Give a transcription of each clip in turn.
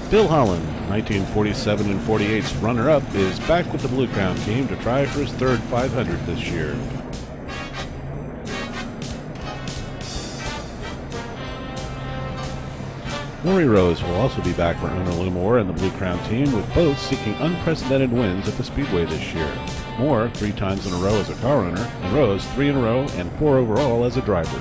Bill Holland, 1947 and 48's runner-up, is back with the Blue Crown team to try for his third 500 this year. Maury Rose will also be back for owner Lou Moore and the Blue Crown team, with both seeking unprecedented wins at the Speedway this year. Moore 3 times in a row as a car owner, and Rose 3 in a row and 4 overall as a driver.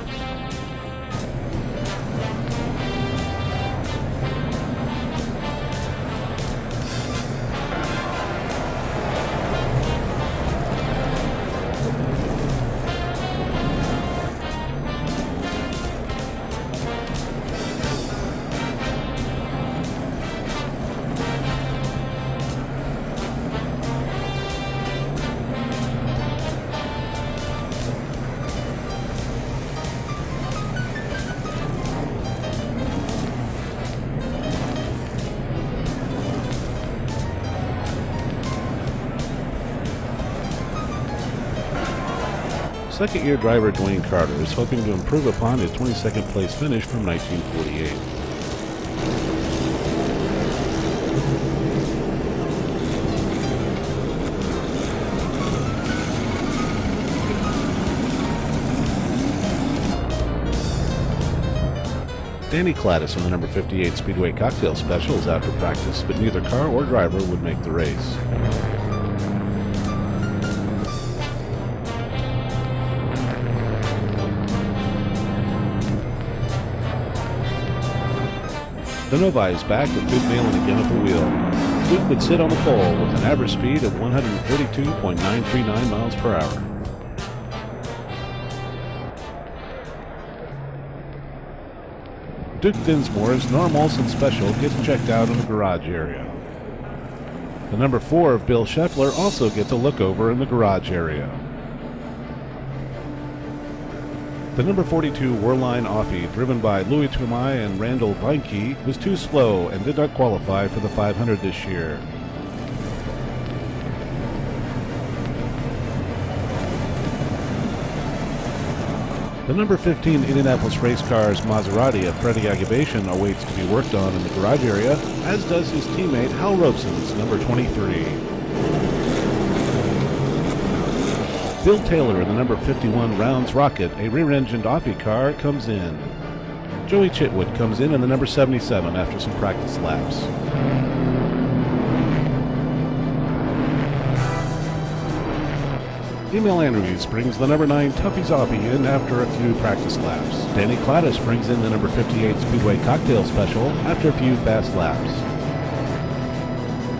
Second-year driver Dwayne Carter is hoping to improve upon his 22nd place finish from 1948. Danny Cladis in the number 58 Speedway Cocktail Special is out for practice, but neither car or driver would make the race. The Novi is back with Duke Malin again at the wheel. Duke would sit on the pole with an average speed of 132.939 miles per hour. Duke Dinsmore's Normals and Special gets checked out in the garage area. The number 4 of Bill Scheffler also gets a look over in the garage area. The number 42 Werline Offie, driven by Louis Toumai and Randall Weinke, was too slow and did not qualify for the 500 this year. The number 15 Indianapolis race car's Maserati of Freddie Agabation awaits to be worked on in the garage area, as does his teammate Hal Robeson's number 23. Bill Taylor in the number 51 Rounds Rocket, a rear-engined Offie car, comes in. Joey Chitwood comes in the number 77 after some practice laps. Emil Andrews brings the number 9 Tuffy's Offie in after a few practice laps. Danny Cladis brings in the number 58 Speedway Cocktail Special after a few fast laps.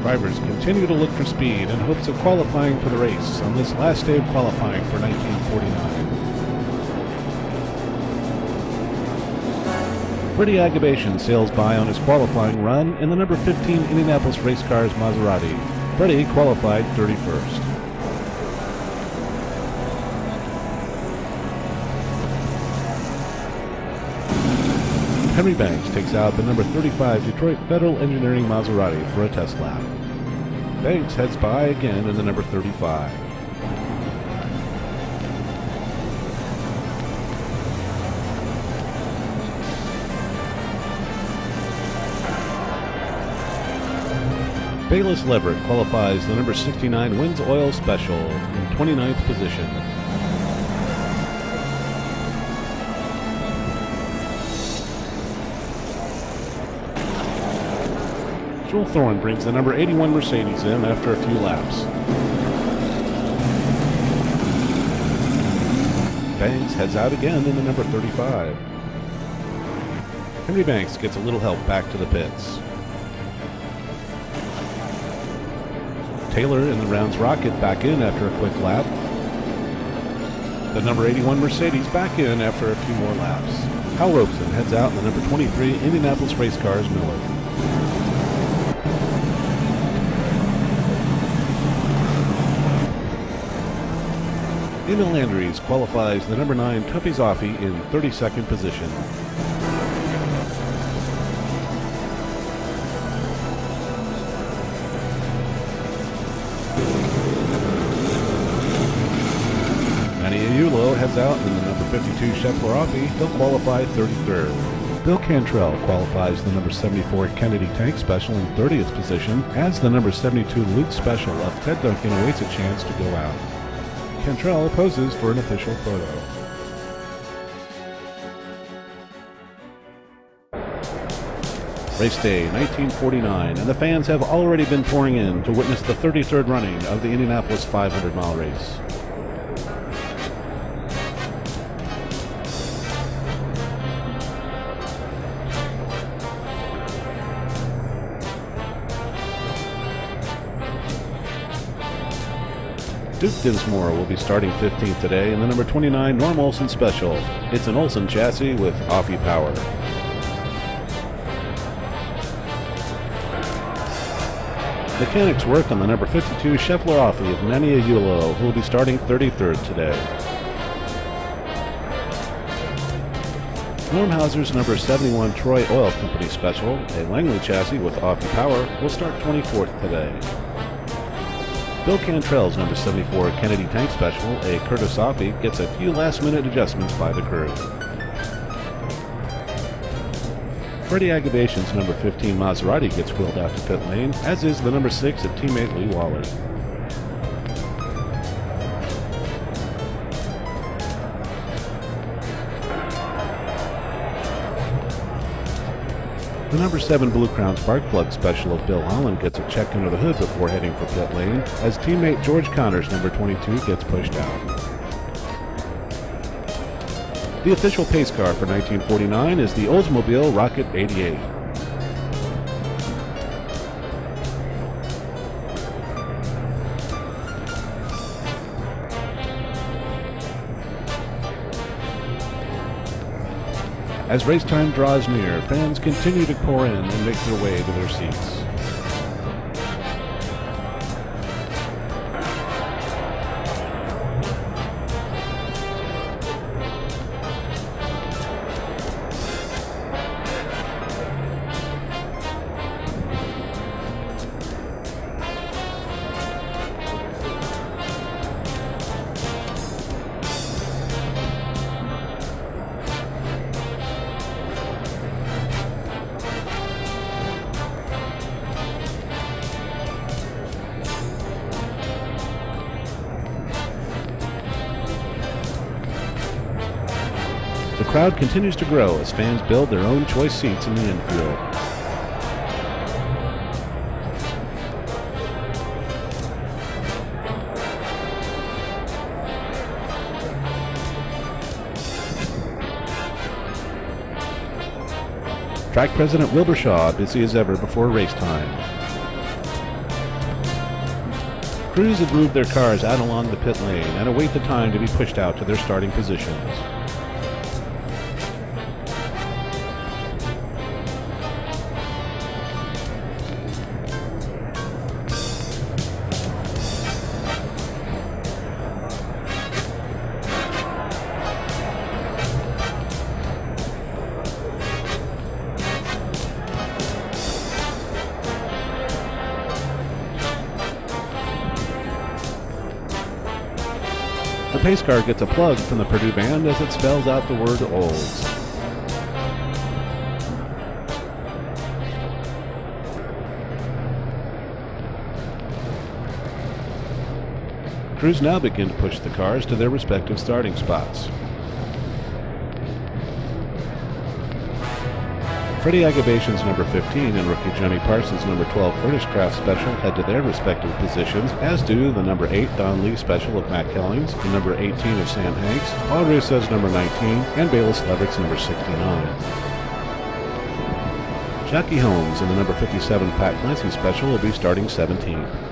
Drivers continue to look for speed in hopes of qualifying for the race on this last day of qualifying for 1949. Freddie Agabation sails by on his qualifying run in the number 15 Indianapolis race car's Maserati. Freddie qualified 31st. Henry Banks takes out the number 35 Detroit Federal Engineering Maserati for a test lap. Banks heads by again in the number 35. Bayless Leverett qualifies the number 69 Wins Oil Special in 29th position. Joel Thorne brings the number 81 Mercedes in after a few laps. Banks heads out again in the number 35. Henry Banks gets a little help back to the pits. Taylor in the Rounds Rocket back in after a quick lap. The number 81 Mercedes back in after a few more laps. Hal Robeson heads out in the number 23 Indianapolis race car's Miller. Emil Andrews qualifies the number 9 Tuffy's Offie in 32nd position. Manny Ayulo heads out in the number 52 Scheffler Offie. He'll qualify 33rd. Bill Cantrell qualifies the number 74 Kennedy Tank Special in 30th position as the number 72 Luke Special of Ted Duncan awaits a chance to go out. Cantrell poses for an official photo. Race day 1949, and the fans have already been pouring in to witness the 33rd running of the Indianapolis 500-mile race. Duke Dinsmore will be starting 15th today in the number 29 Norm Olson Special. It's an Olson chassis with Offie power. Mechanics work on the number 52 Scheffler Offie of Nania Yulo, who will be starting 33rd today. Norm Hauser's number 71 Troy Oil Company Special, a Langley chassis with Offie power, will start 24th today. Bill Cantrell's number 74 Kennedy Tank Special, a Curtis Offie, gets a few last-minute adjustments by the crew. Freddie Agabation's number 15 Maserati gets wheeled out to pit lane, as is the number 6 at teammate Lee Waller. The number 7 Blue Crown Spark Plug Special of Bill Holland gets a check under the hood before heading for pit lane, as teammate George Connor's number 22 gets pushed out. The official pace car for 1949 is the Oldsmobile Rocket 88. As race time draws near, fans continue to pour in and make their way to their seats. The crowd continues to grow as fans build their own choice seats in the infield. Track President Wilbur Shaw busy as ever before race time. Crews have moved their cars out along the pit lane and await the time to be pushed out to their starting positions. The pace car gets a plug from the Purdue band as it spells out the word Olds. Crews now begin to push the cars to their respective starting spots. Freddie Agabation's number 15 and rookie Johnny Parsons' number 12 Curtis Craft Special head to their respective positions, as do the number 8 Don Lee Special of Matt Kellings, the number 18 of Sam Hanks, Paul Russo's number 19, and Bayless Levert's number 69. Jackie Holmes and the number 57 Pat Clancy Special will be starting 17th.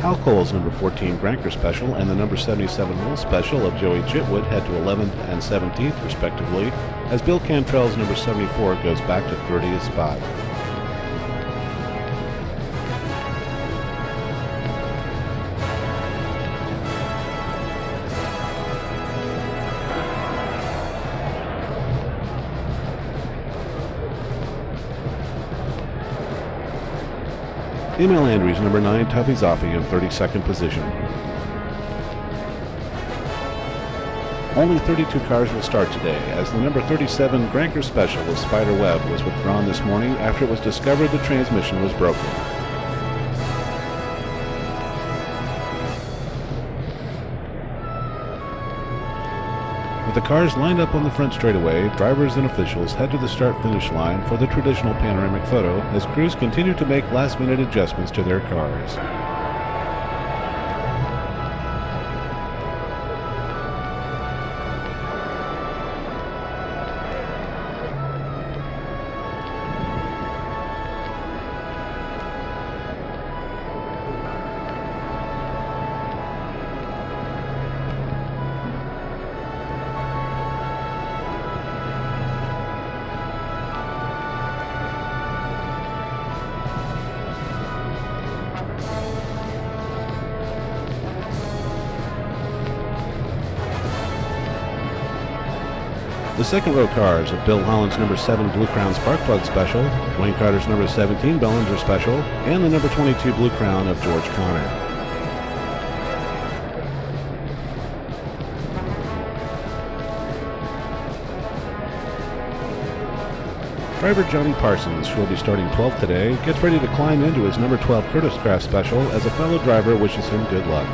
Hal Cole's number 14 Granker Special and the number 77 Will Special of Joey Chitwood head to 11th and 17th respectively, as Bill Cantrell's number 74 goes back to 30th spot. Emil Landry's number 9 Tuffy's Offie in 32nd position. Only 32 cars will start today, as the number 37 Granker Special with Spider Web was withdrawn this morning after it was discovered the transmission was broken. With the cars lined up on the front straightaway, drivers and officials head to the start-finish line for the traditional panoramic photo as crews continue to make last-minute adjustments to their cars. The second row cars of Bill Holland's number 7 Blue Crown Spark Plug Special, Wayne Carter's number 17 Bellinger Special, and the number 22 Blue Crown of George Connor. Driver Johnny Parsons, who will be starting 12th today, gets ready to climb into his number 12 Curtis Craft Special as a fellow driver wishes him good luck.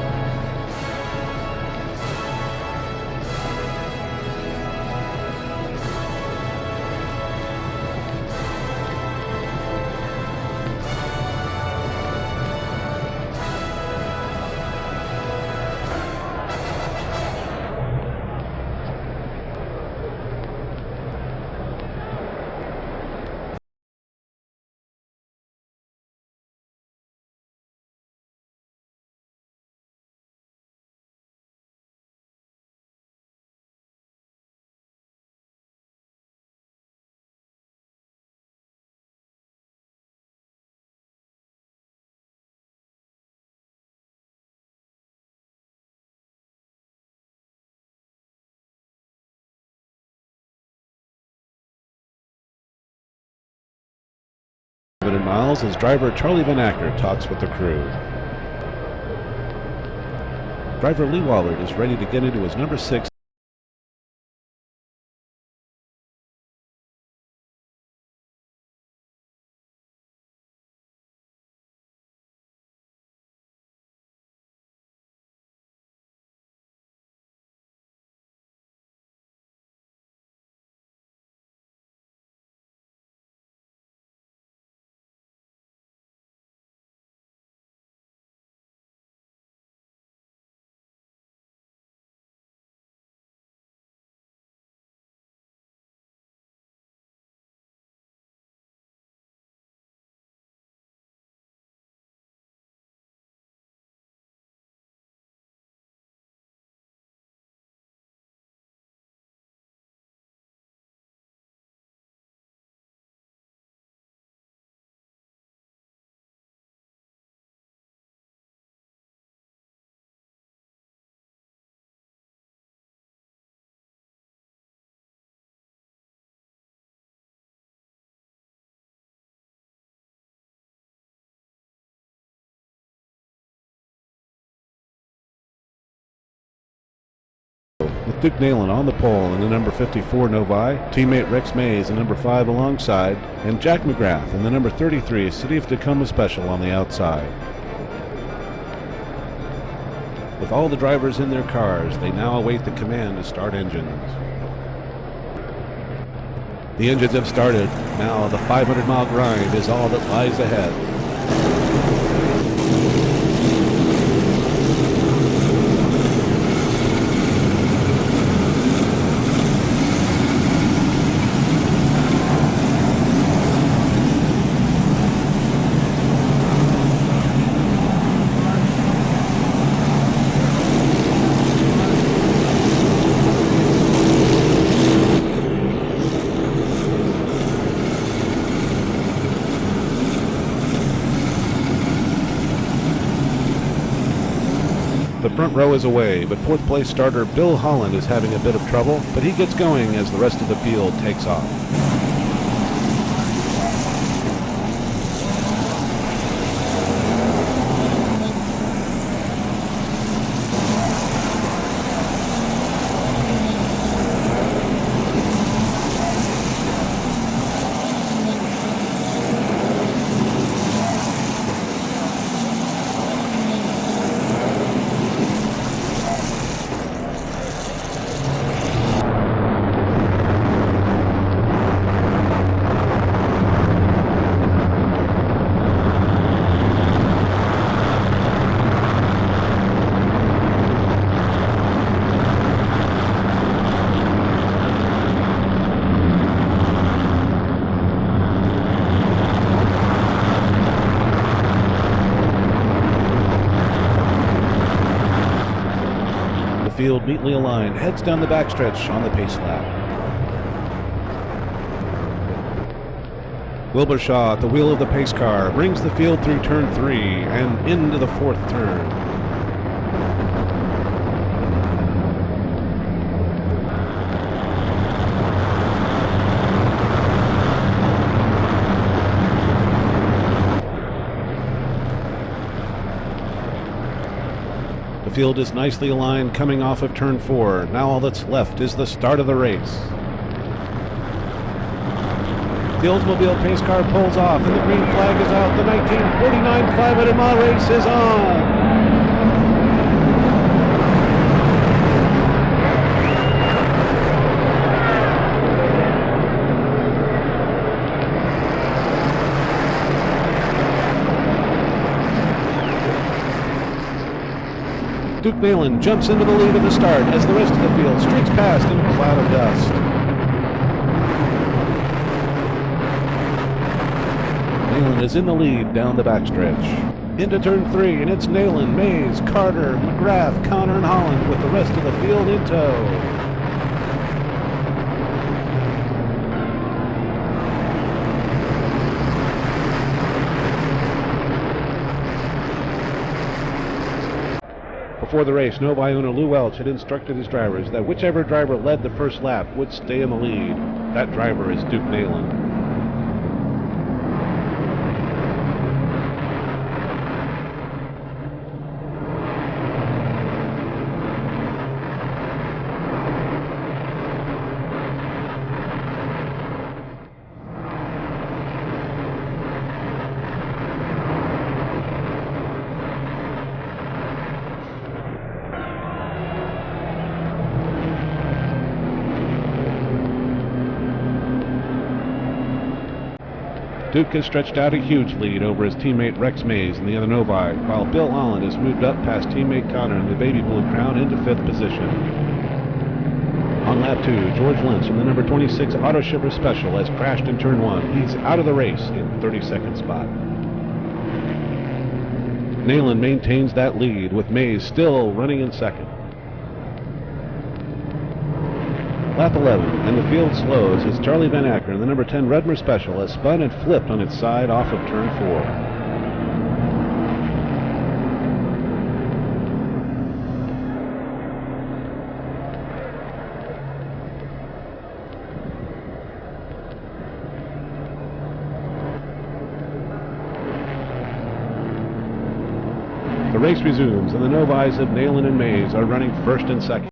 Miles as driver Charlie Van Acker talks with the crew. Driver Lee Wallard is ready to get into his number 6. With Duke Nalen on the pole in the number 54 Novi, teammate Rex Mays in number 5 alongside, and Jack McGrath in the number 33 City of Tacoma Special on the outside. With all the drivers in their cars, they now await the command to start engines. The engines have started. Now the 500-mile grind is all that lies ahead. The front row is away, but fourth place starter Bill Holland is having a bit of trouble, but he gets going as the rest of the field takes off. field neatly aligned, heads down the backstretch on the pace lap. Wilbershaw at the wheel of the pace car brings the field through turn 3 and into the 4th turn. The field is nicely aligned coming off of turn 4. Now all that's left is the start of the race. The Oldsmobile pace car pulls off and the green flag is out. The 1949 500-mile race is on. Duke Nalen jumps into the lead at the start as the rest of the field streaks past in a cloud of dust. Nalen is in the lead down the backstretch. Into turn 3, and it's Nalen, Mays, Carter, McGrath, Connor, and Holland with the rest of the field in tow. Before the race, Novi owner Lou Welch had instructed his drivers that whichever driver led the first lap would stay in the lead. That driver is Duke Nalen. Duke has stretched out a huge lead over his teammate Rex Mays and the other Novi, while Bill Holland has moved up past teammate Connor in the Baby Blue Crown into 5th position. On lap 2, George Lynch in the number 26 Auto Shipper Special has crashed in turn 1. He's out of the race in 32nd spot. Nalen maintains that lead with Mays still running in 2nd. Lap 11, and the field slows as Charlie Van Acker in the number 10 Redmer Special has spun and flipped on its side off of turn 4. The race resumes, and the Novis of Nalen and Mays are running 1st and 2nd.